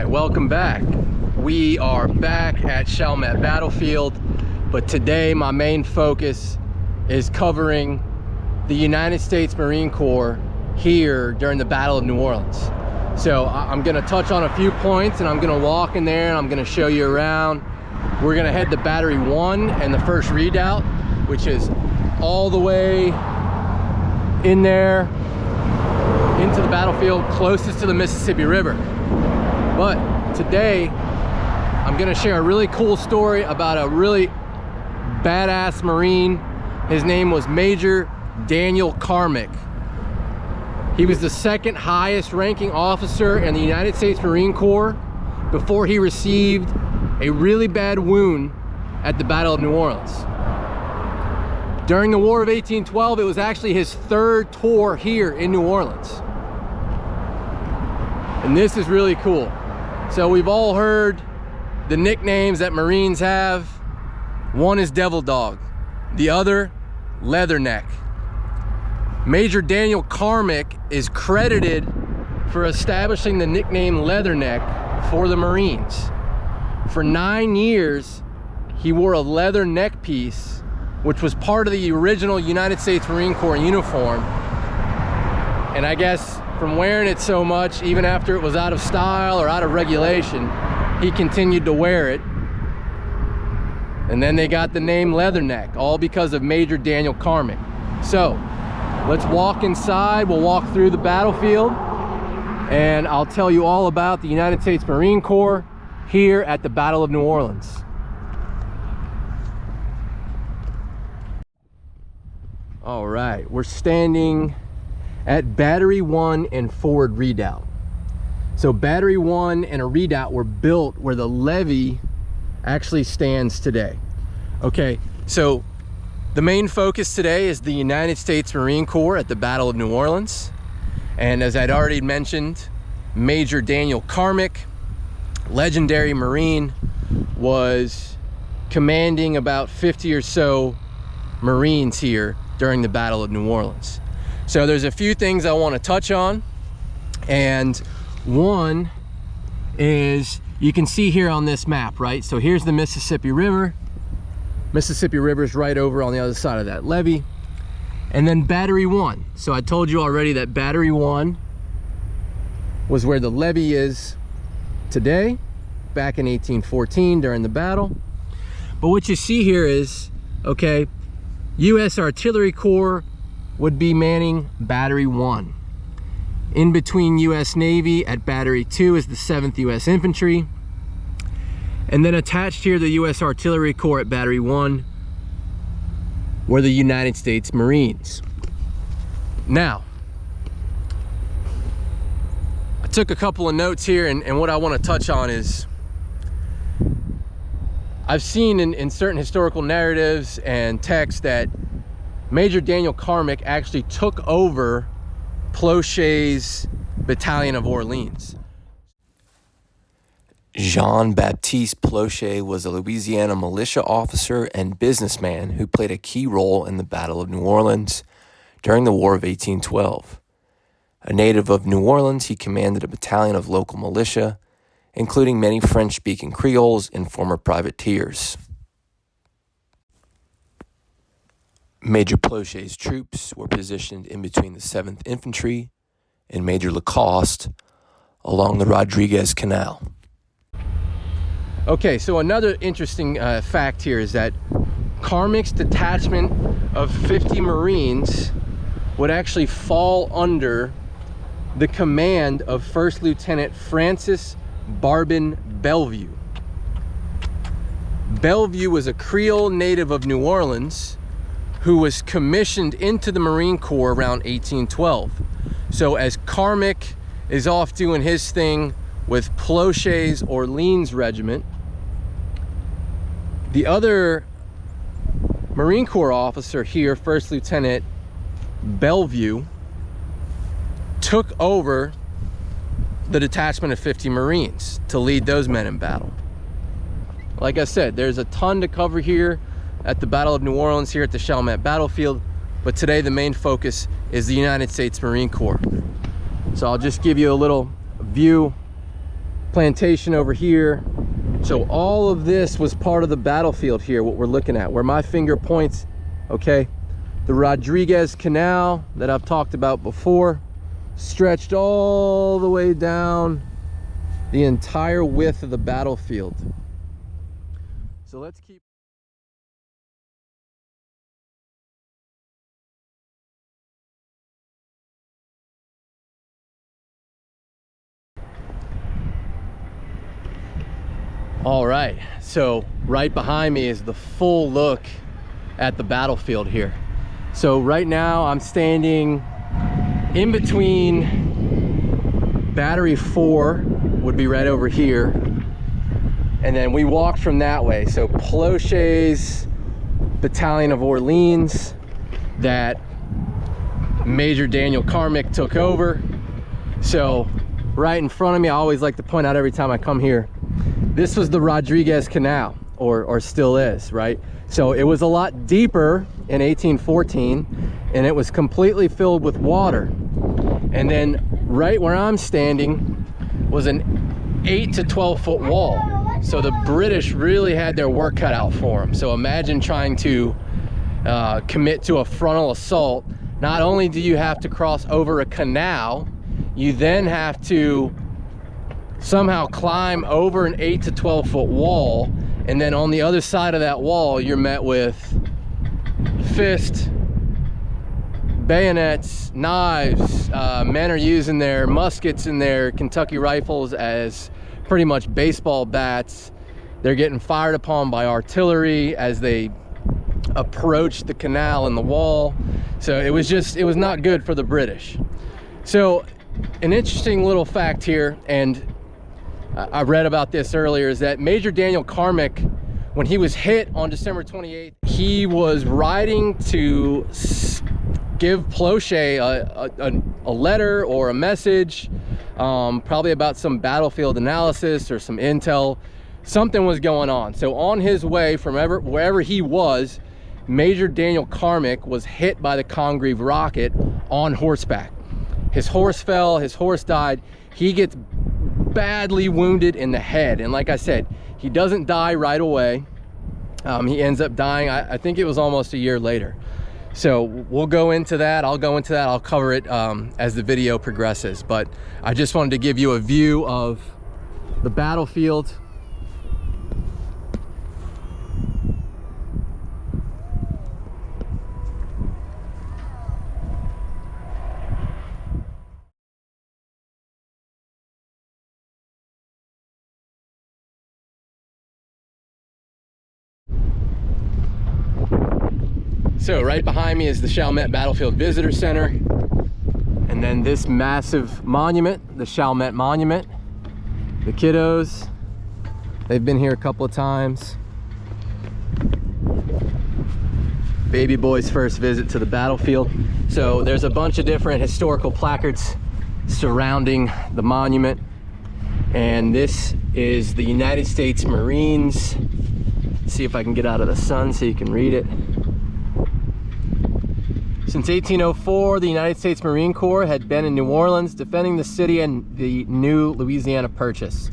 right, welcome back. We are back at Chalmette Battlefield, but today my main focus is covering the United States Marine Corps here during the Battle of New Orleans. So I'm gonna touch on a few points and I'm gonna walk in there and I'm gonna show you around. We're gonna head to Battery 1 and the first redoubt, which is all the way in there into the battlefield closest to the Mississippi River. But today I'm gonna share a really cool story about a really badass Marine. His name was Major Daniel Carmick. He was the second highest ranking officer in the United States Marine Corps before he received a really bad wound at the Battle of New Orleans. During the War of 1812, it was actually his third tour here in New Orleans. And this is really cool. So we've all heard the nicknames that Marines have. One is Devil Dog, the other Leatherneck. Major Daniel Carmick is credited for establishing the nickname Leatherneck for the Marines. For 9 years, he wore a leather neck piece, which was part of the original United States Marine Corps uniform. And I guess from wearing it so much, even after it was out of style or out of regulation, he continued to wear it. And then they got the name Leatherneck, all because of Major Daniel Carmick. So let's walk inside. We'll walk through the battlefield and I'll tell you all about the United States Marine Corps here at the Battle of New Orleans. All right, we're standing at Battery 1 and Forward Redoubt. So Battery 1 and a redoubt were built where the levee actually stands today. Okay, so the main focus today is the United States Marine Corps at the Battle of New Orleans. And as I'd already mentioned, Major Daniel Carmick, legendary Marine, was commanding about 50 or so Marines here during the Battle of New Orleans. So there's a few things I want to touch on, and one is, you can see here on this map, right? So here's the Mississippi River. Mississippi River is right over on the other side of that levee. And then Battery 1. So I told you already that Battery 1 was where the levee is today, back in 1814 during the battle. But what you see here is, okay, U.S. Artillery Corps would be manning Battery 1. In between U.S. Navy at Battery 2 is the 7th U.S. Infantry. And then attached here, the U.S. Artillery Corps at Battery 1 were the United States Marines. Now, I took a couple of notes here, and what I want to touch on is, I've seen in certain historical narratives and texts that Major Daniel Carmick actually took over Plauchet's Battalion of Orleans. Jean-Baptiste Plauchet was a Louisiana militia officer and businessman who played a key role in the Battle of New Orleans during the War of 1812. A native of New Orleans, he commanded a battalion of local militia, including many French-speaking Creoles and former privateers. Major Plauchet's troops were positioned in between the 7th Infantry and Major Lacoste along the Rodriguez Canal. Okay, so another interesting fact here is that Carmick's detachment of 50 Marines would actually fall under the command of First Lieutenant Francis Barbin Bellevue. Bellevue was a Creole native of New Orleans who was commissioned into the Marine Corps around 1812. So as Carmick is off doing his thing with Plauchet's Orleans Regiment, the other Marine Corps officer here, First Lieutenant Bellevue, took over the detachment of 50 Marines to lead those men in battle. Like I said, there's a ton to cover here at the Battle of New Orleans here at the Chalmette Battlefield, but today the main focus is the United States Marine Corps. So I'll just give you a little view plantation over here. So all of this was part of the battlefield here, what we're looking at, where my finger points, okay? The Rodriguez Canal that I've talked about before stretched all the way down the entire width of the battlefield. So let's keep... All right, so right behind me is the full look at the battlefield here. So right now I'm standing in between Battery 4, would be right over here, and then we walked from that way. So Plauche's Battalion of Orleans that Major Daniel Carmick took over. So right in front of me, I always like to point out every time I come here, this was the Rodriguez Canal, or still is, right? So it was a lot deeper in 1814, and it was completely filled with water. And then right where I'm standing was an 8 to 12 foot wall. So the British really had their work cut out for them. So imagine trying to commit to a frontal assault. Not only do you have to cross over a canal, you then have to somehow climb over an 8 to 12 foot wall, and then on the other side of that wall you're met with fists, bayonets, knives. Men are using their muskets and their Kentucky rifles as pretty much baseball bats. They're getting fired upon by artillery as they approach the canal and the wall. So it was not good for the British. So an interesting little fact here, and I read about this earlier, is that Major Daniel Carmick, when he was hit on December 28th, he was riding to give Plauche a letter or a message, probably about some battlefield analysis or some intel. Something was going on. So on his way from wherever he was, Major Daniel Carmick was hit by the Congreve rocket on horseback. His horse fell, his horse died. He gets badly wounded in the head, and like I said, he doesn't die right away. He ends up dying, I think it was almost a year later. So we'll go into that. I'll go into that. I'll cover it as the video progresses, but I just wanted to give you a view of the battlefield. So right behind me is the Chalmette Battlefield Visitor Center, and then this massive monument, the Chalmette Monument. The kiddos, they've been here a couple of times. Baby boy's first visit to the battlefield. So there's a bunch of different historical placards surrounding the monument, and this is the United States Marines. Let's see if I can get out of the sun so you can read it. Since 1804, the United States Marine Corps had been in New Orleans defending the city and the new Louisiana Purchase.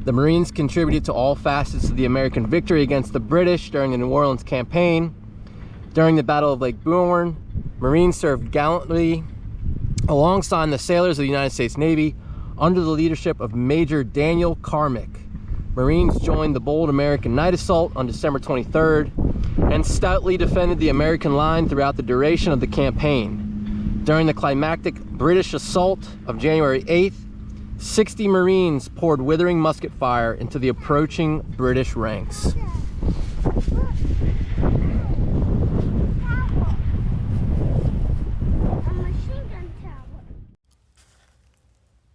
The Marines contributed to all facets of the American victory against the British during the New Orleans campaign. During the Battle of Lake Bourne, Marines served gallantly alongside the sailors of the United States Navy under the leadership of Major Daniel Carmick. Marines joined the bold American night assault on December 23rd and stoutly defended the American line throughout the duration of the campaign. During the climactic British assault of January 8th, 60 Marines poured withering musket fire into the approaching British ranks.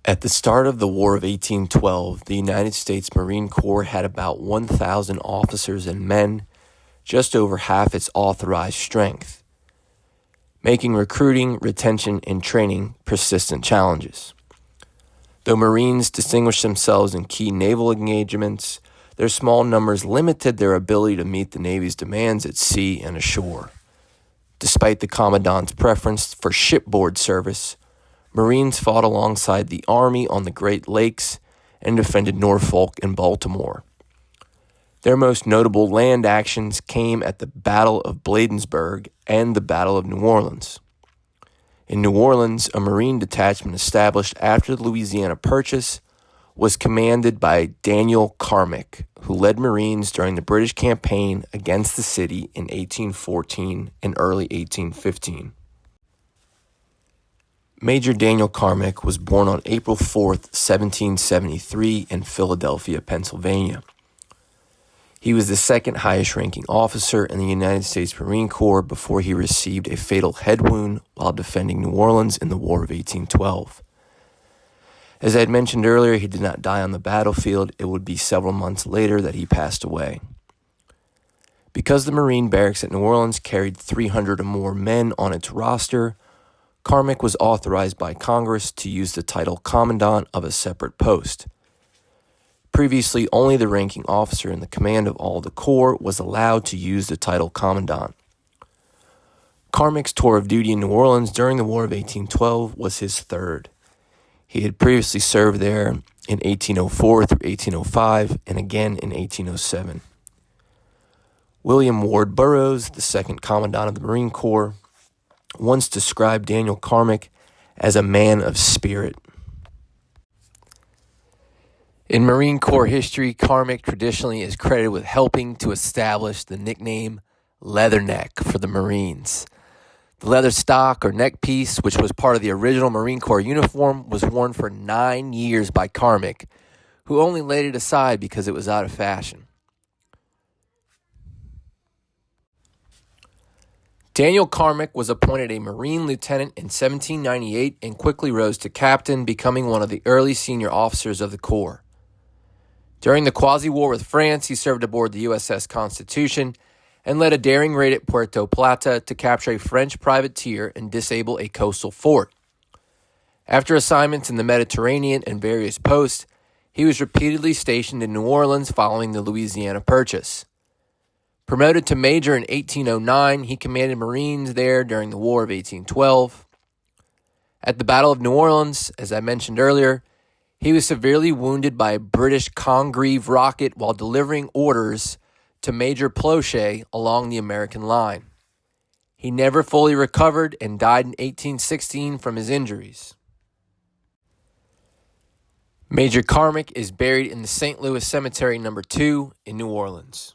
At the start of the War of 1812, the United States Marine Corps had about 1,000 officers and men, just over half its authorized strength, making recruiting, retention, and training persistent challenges. Though Marines distinguished themselves in key naval engagements, their small numbers limited their ability to meet the Navy's demands at sea and ashore. Despite the Commandant's preference for shipboard service, Marines fought alongside the Army on the Great Lakes and defended Norfolk and Baltimore. Their most notable land actions came at the Battle of Bladensburg and the Battle of New Orleans. In New Orleans, a Marine detachment established after the Louisiana Purchase was commanded by Daniel Carmick, who led Marines during the British campaign against the city in 1814 and early 1815. Major Daniel Carmick was born on April 4th, 1773 in Philadelphia, Pennsylvania. He was the second highest-ranking officer in the United States Marine Corps before he received a fatal head wound while defending New Orleans in the War of 1812. As I had mentioned earlier, he did not die on the battlefield. It would be several months later that he passed away. Because the Marine barracks at New Orleans carried 300 or more men on its roster, Carmick was authorized by Congress to use the title Commandant of a separate post. Previously, only the ranking officer in the command of all the corps was allowed to use the title Commandant. Carmick's tour of duty in New Orleans during the War of 1812 was his third. He had previously served there in 1804 through 1805 and again in 1807. William Ward Burroughs, the second Commandant of the Marine Corps, once described Daniel Carmick as a man of spirit. In Marine Corps history, Carmick traditionally is credited with helping to establish the nickname Leatherneck for the Marines. The leather stock or neck piece, which was part of the original Marine Corps uniform, was worn for 9 years by Carmick, who only laid it aside because it was out of fashion. Daniel Carmick was appointed a Marine lieutenant in 1798 and quickly rose to captain, becoming one of the early senior officers of the Corps. During the quasi-war with France, he served aboard the USS Constitution and led a daring raid at Puerto Plata to capture a French privateer and disable a coastal fort. After assignments in the Mediterranean and various posts, he was repeatedly stationed in New Orleans following the Louisiana Purchase. Promoted to major in 1809, he commanded Marines there during the War of 1812. At the Battle of New Orleans, as I mentioned earlier, he was severely wounded by a British Congreve rocket while delivering orders to Major Plauchet along the American line. He never fully recovered and died in 1816 from his injuries. Major Carmick is buried in the St. Louis Cemetery No. 2 in New Orleans.